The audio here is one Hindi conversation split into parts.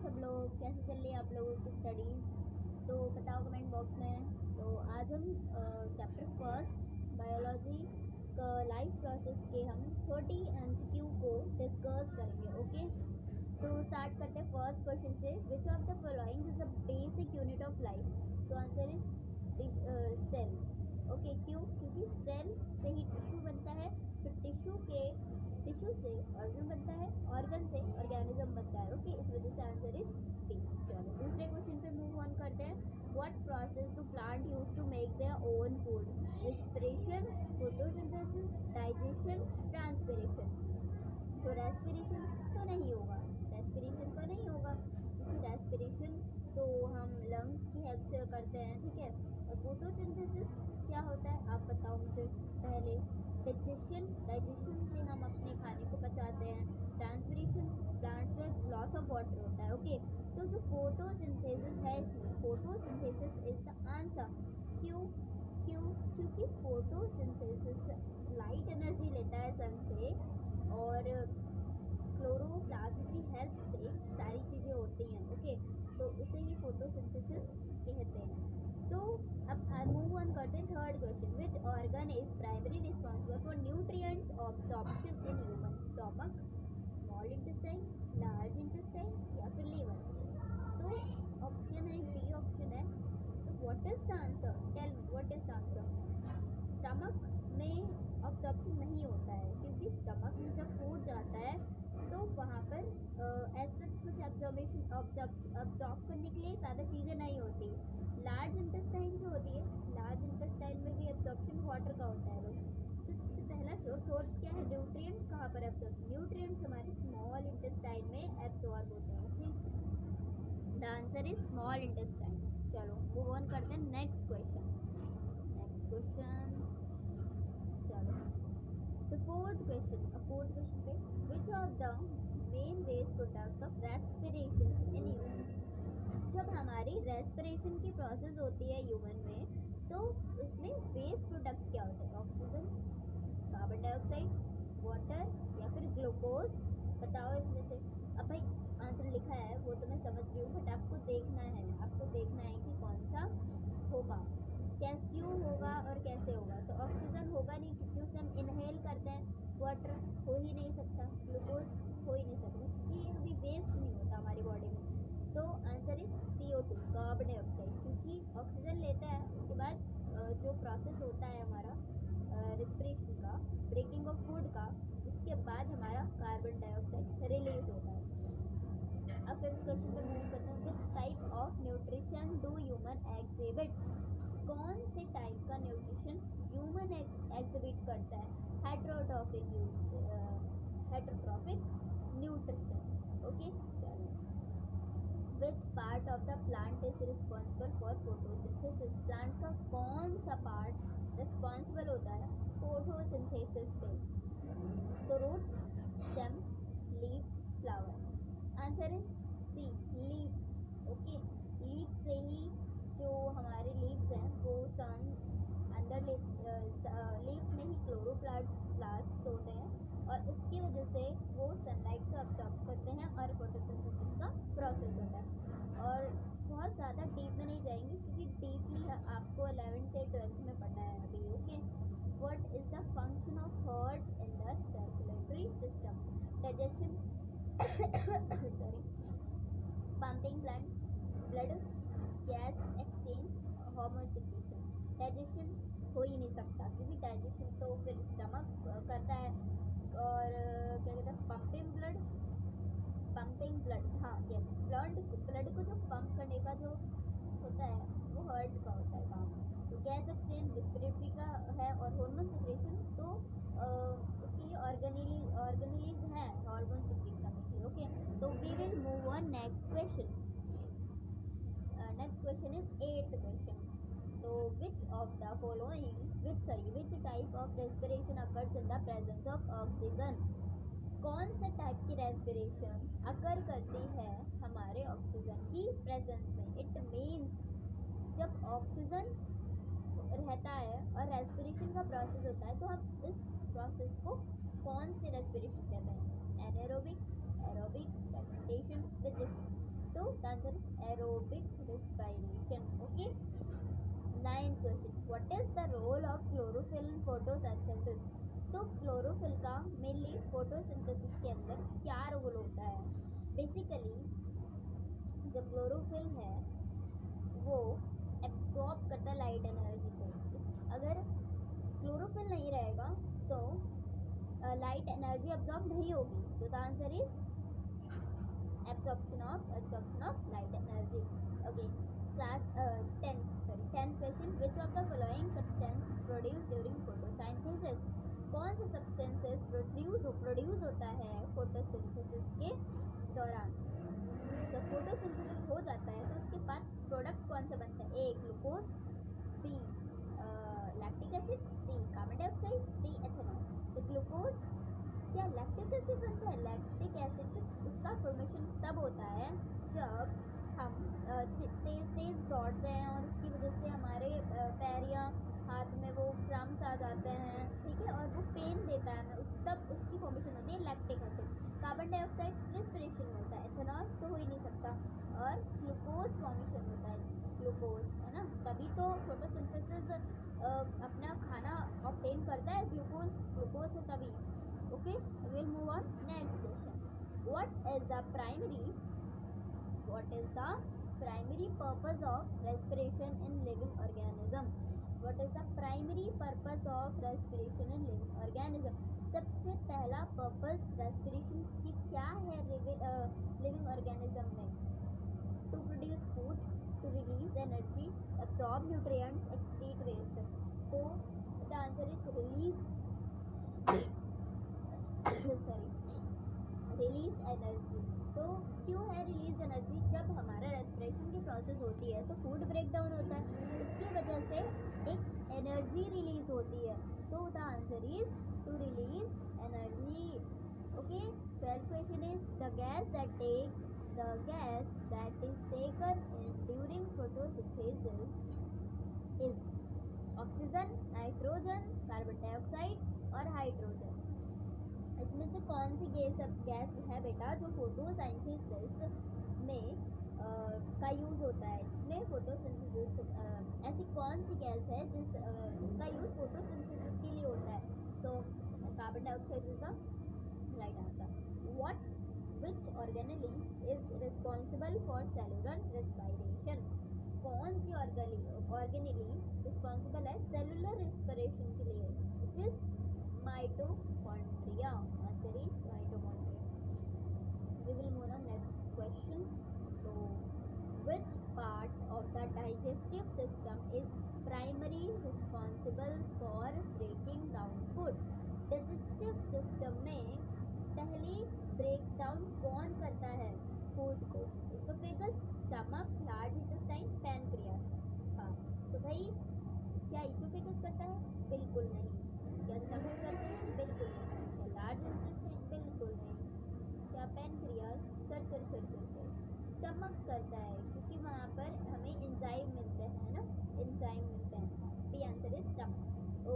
सब लोग, कैसे चल रही है आप लोगों की स्टडी? तो बताओ कमेंट बॉक्स में। तो आज हम चैप्टर फर्स्ट बायोलॉजी का लाइफ प्रोसेस के हम 30 एमसीक्यू को डिस्कस करेंगे। ओके, तो स्टार्ट करते हैं फर्स्ट क्वेश्चन से। Which of the following is the basic unit of life? तो आंसर इज सेल। ओके, क्यों? क्योंकि सेल से ही टिश्यू बनता है, फिर टिश्यू से ऑर्गन बनता है, ऑर्गन से ऑर्गेनिज्म बनता है। ओके, इस वजह से आंसर इज डी। चलो दूसरे क्वेश्चन पे मूव ऑन करते हैं। What process do plant use to make their own food? Respiration, photosynthesis, digestion, transpiration. तो रेस्पिरेशन तो नहीं होगा, क्योंकि रेस्पिरेशन तो हम लंग्स की हेल्प से करते हैं, ठीक है। और फोटोसिंथेसिस क्या होता है आप बताओ मुझे पहले। डाइजेशन से हम अपने खाने को पचाते हैं। ट्रांसपिरेशन, प्लांट से लॉस ऑफ वाटर होता है। ओके, तो जो फोटोसिंथेसिस है, इसमें फोटोसिंथेसिस इज द आंसर। क्योंकि फोटोसिंथेसिस लाइट एनर्जी लेता है सन से, और क्लोरोप्लास्ट की हेल्प से सारी चीज़ें होती हैं। ओके, तो उसे ही फोटोसिंथेसिस कहते हैं। तो अब मूव ऑन करते हैं third question. Which organ is primary responsible for nutrients absorption in human? Stomach, small intestine, large intestine या फिर लीवर? तो ऑप्शन है डी ऑप्शन है। तो what is the answer? Tell me what is the answer. Stomach में ऑब्जॉर्प्शन नहीं होता है, क्योंकि स्टमक में जब फूड जाता है तो वहाँ पर एज सच कुछ ऑब्जॉर्ब करने के लिए ज़्यादा चीज़ें नहीं होती। लार्ज इंटेस्टाइन जो होती है, लार्ज इंटेस्टाइन में भी एब्जॉर्प्शन वाटर का होता है। तो सबसे पहला सोर्स क्या है न्यूट्रिएंट्स? कहाँ पर एब्जॉर्ब? न्यूट्रिएंट्स हमारे स्मॉल इंटेस्टाइन में एब्जॉर्ब होते हैं। Okay, the answer is small intestine. चलो मूव ऑन करते हैं नेक्स्ट क्वेश्चन। चलो the fourth question पे which of the main waste products of respiration in human? जब हमारी रेस्पिरेशन की प्रोसेस होती है ह्यूमन में, तो उसमें वेस्ट प्रोडक्ट क्या होते हैं? ऑक्सीजन, कार्बन डाइऑक्साइड, वाटर या फिर ग्लूकोज? बताओ इसमें से। अब भाई आंसर लिखा है वो तो मैं समझ रही हूँ, बट आपको देखना है कि कौन सा होगा, क्यों होगा और कैसे होगा। तो ऑक्सीजन होगा नहीं, क्योंकि उसे हम इनहेल करते हैं। वाटर हो ही नहीं सकता, ग्लूकोज हो ही नहीं सकता, ये कभी वेस्ट नहीं होता हमारी बॉडी में। तो answer is CO2, carbon dioxide. क्योंकि ऑक्सीजन लेता है, उसके बाद जो प्रोसेस होता है हमारा रेस्पिरेशन का, ब्रेकिंग ऑफ फूड का, उसके बाद हमारा कार्बन डाइऑक्साइड रिलीज होता है। अब फिफ्थ क्वेश्चन पे मूव करते हैं। Which type of nutrition do human exhibit? कौन से टाइप का न्यूट्रिशन ह्यूमन एग्जिबिट करता है? Heterotrophic nutrition. ओके, चलो which part of the plant is responsible for photosynthesis? Plant का कौन सा पार्ट रिस्पॉन्सिबल होता है फोटोसिंथेसिस से? तो root, stem, leaf, flower. Answer है सी, लीव्स। ओके, लीव्स से ही जो हमारे लीव्स हैं वो सन अंदर लीव्स में ही क्लोरोप्लास्ट होते हैं, और उसकी वजह से वो सनलाइट को अब्जॉर्ब करते हैं और फोटोसिंथेसिस का प्रोसेस होता है। और बहुत ज़्यादा डीप में नहीं जाएंगे, क्योंकि डीपली आपको 11th से 12th में पढ़ना है अभी। Okay, what is the function of heart in the circulatory system? Digestion, sorry, pumping blood, gas exchange, hormone secretion. Digestion हो ही नहीं सकता, क्योंकि डाइजेशन तो फिर स्टमक करता है। और क्या कहते हैं, पंपिंग ब्लड, हाँ यस, ब्लड को जो पंप करने का जो होता है वो हार्ट का होता है काम। तो गैस एक्सचेंज रेस्पिरेटरी का है, और हार्मोन सिक्रेशन तो उसकी ऑर्गेनेलीज है हार्मोन सिक्रेट करने के लिए। ओके, तो we will move on next question. Next question is eighth question. तो which type of respiration occurs in the presence of oxygen? कौन से टाइप की रेस्पिरेशन अकर करती है हमारे ऑक्सीजन की प्रेजेंस में? इट मीन्स जब ऑक्सीजन रहता है और रेस्पिरेशन का प्रोसेस होता है, तो हम इस प्रोसेस को कौन सी रेस्पिरेशन कहते हैं? Anaerobic, aerobic, fermentation, digestion? aerobic respiration. Okay. Ninth question, what is the role of chlorophyll in photosynthesis? तो क्लोरोफिल का मेनली फोटोसिंथेसिस के अंदर क्या रोल होता है? बेसिकली जो क्लोरोफिल है वो एब्जॉर्ब करता है लाइट एनर्जी को. अगर क्लोरोफिल नहीं रहेगा तो लाइट एनर्जी एब्जॉर्ब नहीं होगी. तो the answer is absorption of light energy. Okay. Class 10th question, which of the following substance produced during photosynthesis? कौन सा substances प्रोड्यूस होता है photosynthesis के दौरान? जब photosynthesis हो जाता है तो उसके बाद प्रोडक्ट कौन सा बनता है? A glucose, B lactic acid, C carbon dioxide, D ethanol. तो ग्लूकोज क्या लैक्टिक एसिड बनता है? लैक्टिक एसिड उसका फॉर्मेशन तब होता है जब हम तेज दौड़ते हैं और उसकी वजह से हमारे पैर या हाथ में वो क्रम्स आ जाते हैं, ठीक है, और वो पेन देता है हमें, तब उसकी फॉर्मेशन होती है lactic acid. Carbon dioxide respiration में होता है, एथेनॉल तो हो ही नहीं सकता, और ग्लूकोज फॉर्मेशन होता है, ग्लूकोज है ना, तभी तो फोटोसिंथेसिस अपना खाना ऑब्टेन करता है, ग्लूकोज से तभी. Okay, we'll move on. Next question. What is the primary purpose of respiration in living organism? What is the primary purpose of respiration in living organism? सबसे पहला पर्पस रेस्पिरेशन की क्या है लिविंग ऑर्गेनिज्म में? To produce food, to release energy, absorb nutrients, excrete waste. तो the answer is release energy. तो क्यों है रिलीज एनर्जी? जब हमारा रेस्पिरेशन की प्रोसेस होती है तो फूड ब्रेक डाउन होता है, उसकी वजह से एक एनर्जी रिलीज होती है. तो the answer is to release energy. Okay. 12th question is the gas that is taken during photosynthesis is oxygen, nitrogen, carbon dioxide और हाइड्रोजन. इसमें से कौन सी गैस है बेटा जो फोटोसिंथेसिस में का यूज होता है? इसमें फोटोसिंथेसिस ऐसी कौन सी गैस है जिसका यूज फोटोसिंथेसिस के लिए होता है? तो carbon dioxide is the right answer. Which organelle is responsible for cellular respiration? कौन सी ऑर्गेनेली रिस्पॉन्सिबल है सेलुलर रेस्पिरेशन के लिए? Which is mitochondria. Answer is mitochondria. We will move on next question. So, which part of the digestive system is primarily responsible for breaking down food? Digestive system में पहले ब्रेक डाउन कौन करता है फूड को? Oesophagus, stomach, large intestine, pancreas. हाँ, तो भाई क्या इसोफेगस करता है? बिल्कुल नहीं. क्या स्टमक करते हैं? बिल्कुल नहीं. क्या लार्ज इंटेस्टाइन? बिल्कुल नहीं. क्या पैनक्रियास? चल स्टमक करता है क्योंकि वहाँ पर हमें एंजाइम मिलते हैं ना, एंजाइम मिलते हैं. B answer is stomach.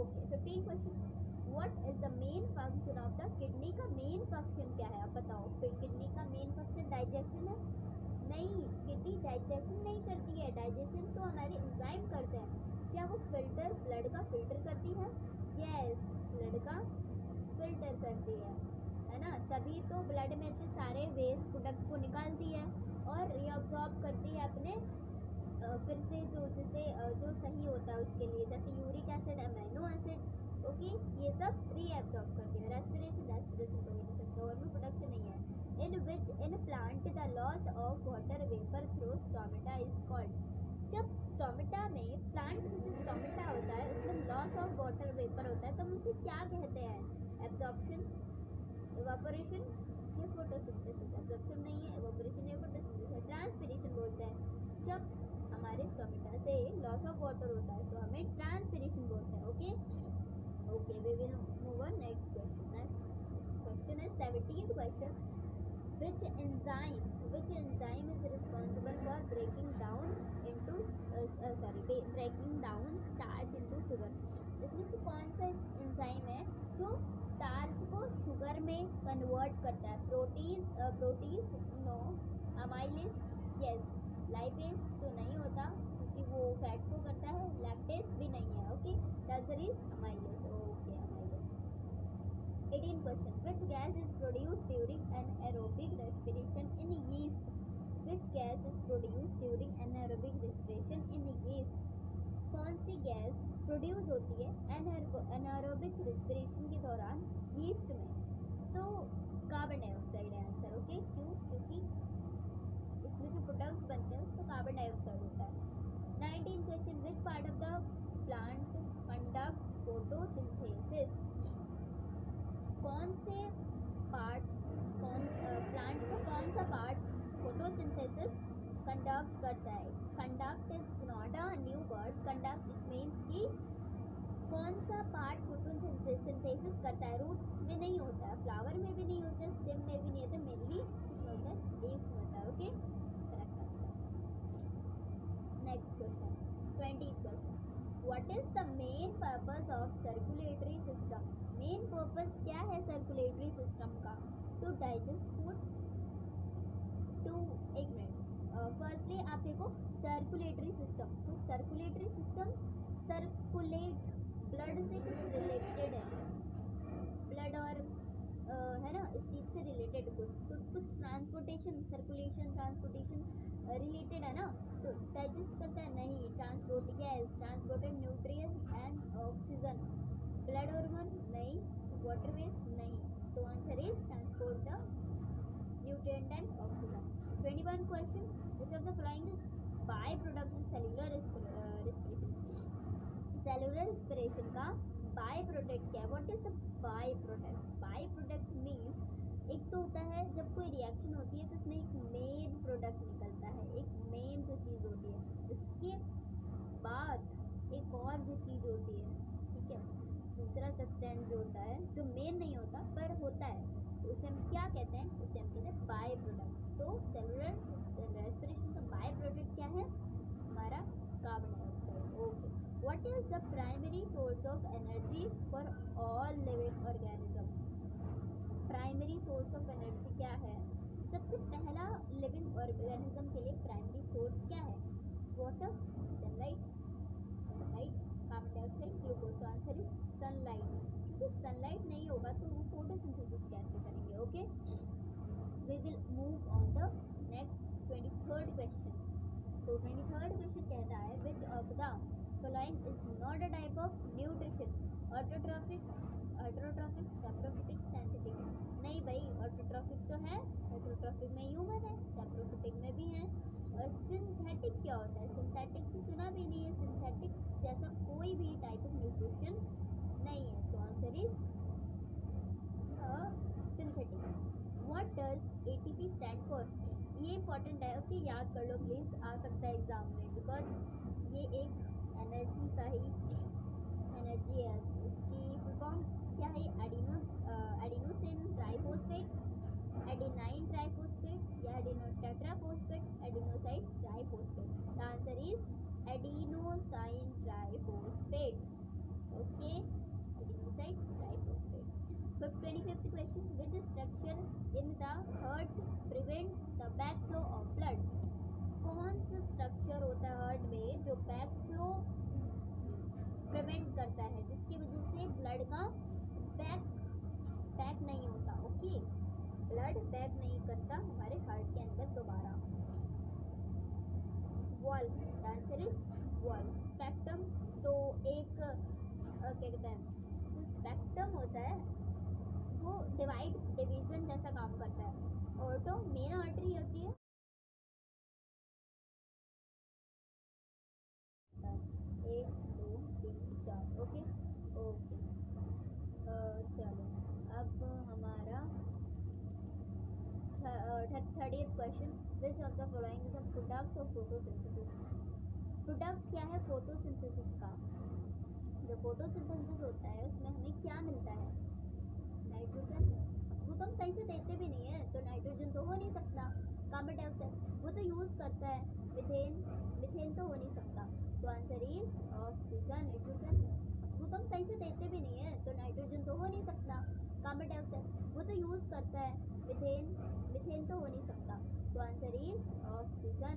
Okay. 15th question. What is the main function of the kidney? का मेन फंक्शन क्या है? आप बताओ. फिर किडनी का मेन फंक्शन डाइजेशन है? नहीं, किडनी डाइजेशन नहीं करती है. डाइजेशन तो हमारे एंजाइम करते हैं. क्या वो ब्लड का फिल्टर करती है? यस, ब्लड का फिल्टर करती है ना, तभी तो ब्लड में से सारे वेस्ट प्रोडक्ट को निकालती है और रीअब्सॉर्ब करती है अपने फिर से जो सही होता है उसके लिए, जैसे uric acid, amino acid. Okay, ये सब रीअब्सॉर्ब करती है. रेस्पिरेशन को नहीं सकता, और में प्रोडक्शन नहीं है. In plant the loss of water vapour through stomata is called. जब स्टोमेटा में प्लांट में जो स्टोमेटा होता है उसमें लॉस ऑफ वाटर वेपर होता है, तो हम उसे क्या कहते हैं? एब्जॉर्प्शन, इवापोरेशन या फोटोसिंथेसिस? एब्जॉर्प्शन नहीं है, इवापोरेशन या फोटोसिंथेसिस है. ट्रांसपिरेशन बोलते हैं. जब हमारे स्टोमेटा से लॉस ऑफ वाटर होता है तो हमें ट्रांसपिरेशन बोलते हैं. Okay, we will move on. Next question is 17th question. Which enzyme is responsible for breaking down starch into sugar? इसमें से कौन सा एंजाइम है जो स्टार्च को शुगर में कन्वर्ट करता है? Protease no, amylase, yes, lipase तो नहीं होता क्योंकि वो फैट को करता है, लैक्टेज भी नहीं है। Okay, the answer is amylase. Okay, amylase. 18 question. Which gas is produced during anaerobic respiration in yeast? Which gas is produced during anaerobic respiration in yeast? कौन सी गैस प्रोड्यूस होती है एनारोबिक रेस्पिरेशन के दौरान यीस्ट में? तो कार्बन डाइऑक्साइड है आंसर। ओके, क्यों? क्योंकि इसमें जो प्रोडक्ट्स बनते हैं उसमें कार्बन डाइऑक्साइड होता है। 19 question. Which part of the plant conduct photosynthesis? कौन से पार्ट, प्लांट का कौन सा पार्ट फोटोसिंथेसिस कंडक्ट करता है? Conduct is not a new word. Conduct it means कि कौन सा पार्ट फोटोसिंथेसिस करता है? रूट्स में नहीं होता है, फ्लावर में भी नहीं होता है, स्टेम में भी नहीं होता, मेनली इसमें होता है, लीव्स में होता है। Okay, correct answer. Next question, 20th question. What is the main purpose of circulatory system? Main purpose क्या है सर्कुलेटरी सिस्टम का? टू डाइजेस्ट फूड, टू, एक मिनट, फर्स्टली आप देखो सर्कुलेटरी सिस्टम, तो सर्कुलेटरी सिस्टम सर्कुलेट, ब्लड से कुछ रिलेटेड है, ब्लड और है ना, इस चीज से रिलेटेड कुछ, तो कुछ ट्रांसपोर्टेशन, सर्कुलेशन, ट्रांसपोर्टेशन रिलेटेड है ना। तो डाइजेस्ट करता है? नहीं। Transport gas, transported nutrients and oxygen, blood hormone नहीं, वाटर वेस्ट नहीं, तो answer is transport the nutrient and oxygen. 21 question. which of the following is by product in cellular respiration? Cellular respiration का बाय प्रोडक्ट क्या है? What is the by product? By product means एक तो होता है जब कोई रिएक्शन होती है तो उसमें एक मेन प्रोडक्ट निकलता है, एक मेन जो चीज़ होती है, उसके बाद एक और जो चीज़ होती है, ठीक है, दूसरा सब्सटेंस जो होता है जो मेन नहीं होता पर होता है, उसे हम क्या कहते हैं? उसे हम कहते हैं बाय प्रोडक्ट। तो सेलुलर रेस्पिरेशन का बाय प्रोडक्ट क्या है? हमारा carbon dioxide. Okay, what is the primary source of energy for all living organism? Primary source of energy क्या है? सबसे पहला लिविंग ऑर्गेनिज्म के लिए प्राइमरी सोर्स क्या है? Water, sunlight, sunlight, carbon dioxide, glucose. तो आंसर इज सनलाइट, क्योंकि सनलाइट नहीं होगा तो वो फोटोसिंथेसिस कैसे करेंगे? Okay, we will move on the next 23rd question. So 23rd question कहता है which of the following is not a type of nutrition? Autotrophic, heterotrophic, saprophytic, synthetic. नहीं भाई, ऑटोट्रॉफिक तो है, हेटरोट्रॉफिक में ह्यूमन है, सैप्रोफिटिक में भी है। और सिंथेटिक क्या होता है? सिंथेटिक तो सुना भी नहीं है, सिंथेटिक जैसा कोई भी टाइप ऑफ न्यूट्रिशन नहीं है, तो answer is synthetic. What does ATP stand for? ये इंपॉर्टेंट है, ओके, याद कर लो प्लीज, आ सकता है एग्जाम में, बिकॉज ये एक एनर्जी का ही एनर्जी है। इसकी फुल फॉर्म क्या है? एडिनोसिन ट्राइफॉस्फेट, एडेनाइन ट्राइफॉस्फेट या adenotetraphosphate, adenosine triphosphate. The answer is adenosine triphosphate. Okay, adenosine triphosphate. 25th question. Which structure in the heart prevents the backflow of blood? कौन सा स्ट्रक्चर होता है हार्ट में जो बैकफ्लो प्रिवेंट करता है, जिसकी वजह से ब्लड का बैक नहीं होता? ओके, ब्लड बैक नहीं करता हमारे हार्ट के अंदर दोबारा। Valve, answer is valve. Spectrum, तो एक क्या कहते हैं, जो स्पेक्ट्रम होता है वो डिवीजन जैसा काम करता है। और तो मेन आर्टरी होती है 1 2 3 4। ओके ओके, चलो अब हमारा 30th question. Which of the following is a product of photosynthesis? Product क्या है फोटोसिंथेसिस का? जो फोटोसिंथेसिस होता है उसमें हमें क्या मिलता है? नाइट्रोजन, वो तो हम सही से देते भी नहीं है, तो नाइट्रोजन तो हो नहीं सकता। कार्बन डाइऑक्साइड वो तो यूज करता है, मिथेन, मिथेन तो हो नहीं सकता, तो आंसर इज ऑक्सीजन। नाइट्रोजन वो तो हम सही से देते भी नहीं है, तो नाइट्रोजन तो हो नहीं सकता। कार्बन डाइऑक्साइड वो तो यूज करता है, मिथेन, मिथेन तो हो नहीं सकता, तो आंसर इज ऑक्सीजन।